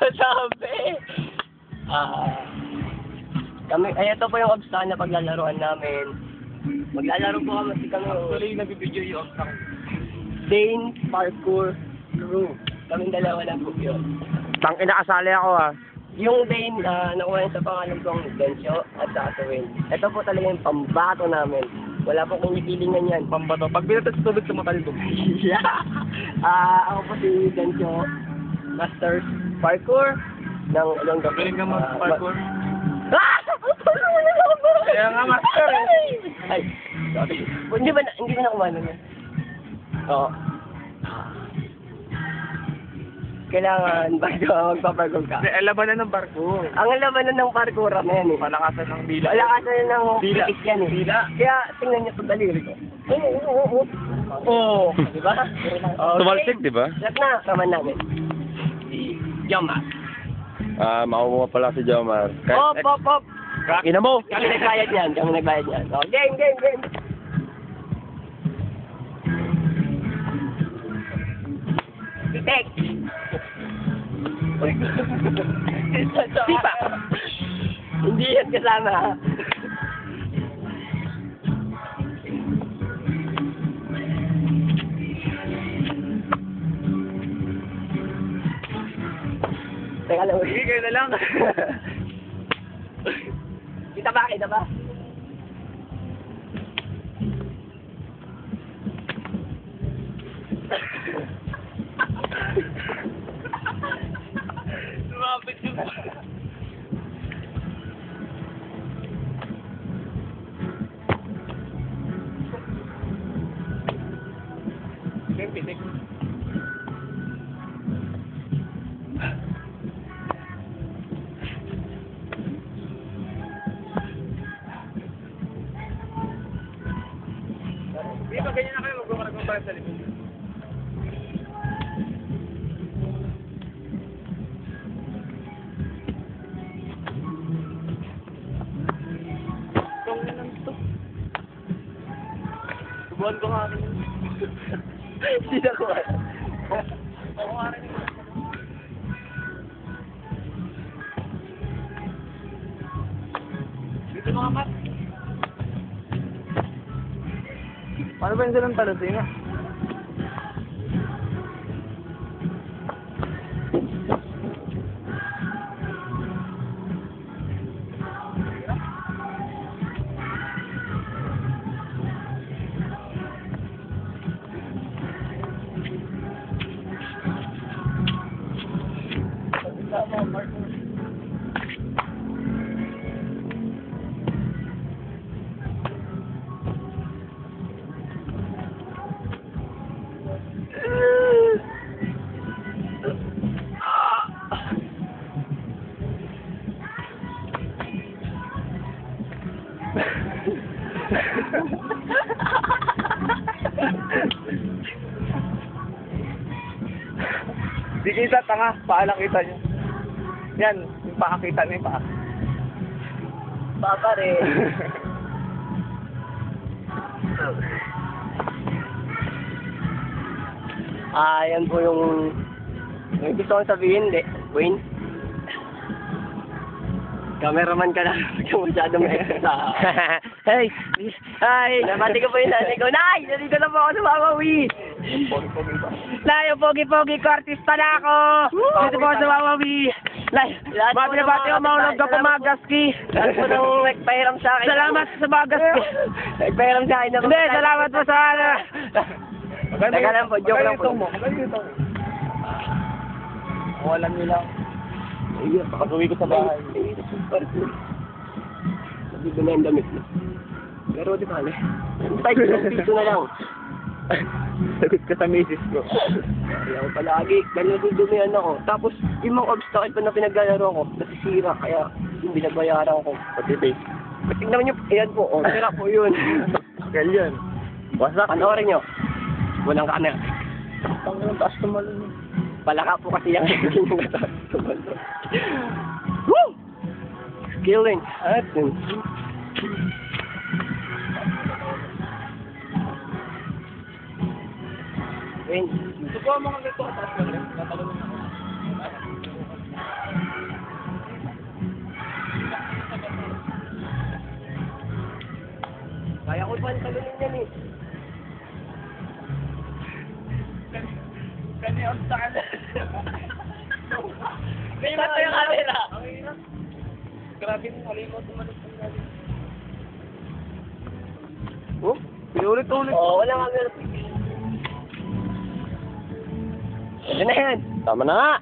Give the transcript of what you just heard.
masabi. Ito po yung obstacle na paglalaroan namin. Maglalaro po kami kami. Actually, nag-video yung obstacle. Dane Parkour Crew. Kaming dalawa lang po yun. Tang inakasali ako ah. Yung Dane, nakuha sa pangalan kong Dencio at sa Atawin. Ito po talaga yung pambato namin. Wala po kong ipilingan yan. Pambato. Pag binatas tubig sa matalbog. Ako po si Dencio, Masters Parkour ng Olongapo. Galing ka mag-parkour. Kaya nga, master Ay, sorry. Hindi ba na kumano niya? Oo. Kailangan bago magpaparkour ka. Labanan ng parkour. Ang labanan ng parkour na yan eh. Palakasan ng dila. Palakasan ng dila. pitik yan eh. Dila. Kaya tingnan niyo itong daliri ko. Oo. Di ba? Tumalsik, di ba? Lahat na, kaman namin. Si Jomar. Makukuha pala si Jomar. Op! Ina mo! Kami nagbayad yan. Oh, game! Pitik! Sipa! Hindi yan kasama. Teka lang. Sige, kayo na lang. Kita ba? Lumapit yung... Pitik. Hindi ba ganyan na kayo magkukaragong para sa likod? Subuhan ko nga rin. Hindi na ko alam. Ako nga rin. Dito mga mat. Paano ba yung silang talasinga? Di kita, tanga. Paa lang kita nyo. Yan, yung paa kita na yung paa. Baka rin. Yan po yung gusto kong sabihin, Wayne. Cameraman ka na. Huwag ka masyadong sa... Hey! Hi! Nabati ko po yung nanay ko. Nay! Nandito na po ako sa Wawawi! Nay, pogi-pogi ko, artista na ako! Dito po ako sa Wawawi! Nay, bati na bati ako, maulog ka po mga gaski! Lahat po nang nagpahiram sa akin. Salamat sa mga gaski! Nagpahiram sa akin na... Hindi, salamat po sa ano! Teka lang po, joke lang po. Walang nyo lang. Ayun, Pag-uwi ko sa bahay. Sabi ko na yung damit mo. Pero di ba, piso na lang. Sagot ka sa misis ko. Kaya ako palagi, dahil nadudumihan ako. Tapos, yung mga obstacle pa na pinaglalaro ko, nasisira, kaya yung binabayaran ko. Pati base. Tingnan nyo, ayan po, sira po yun. Ganyan. Wasak. Panoorin nyo. Walang kanan. Ang taas tumalun. Palaka po kasi yan. Woo! Skilling. Atin. Subuhan mo nga ganito. Taas na rin. Natalungan ako. Kaya ko pa ang talunin yan eh. Ganyan sa akin. May mata yung camera. Grabe mo, halimot tumalot ng galing. Oh, pinulit-ulit. Oo, wala camera. Pwede na yan. Tama na nga.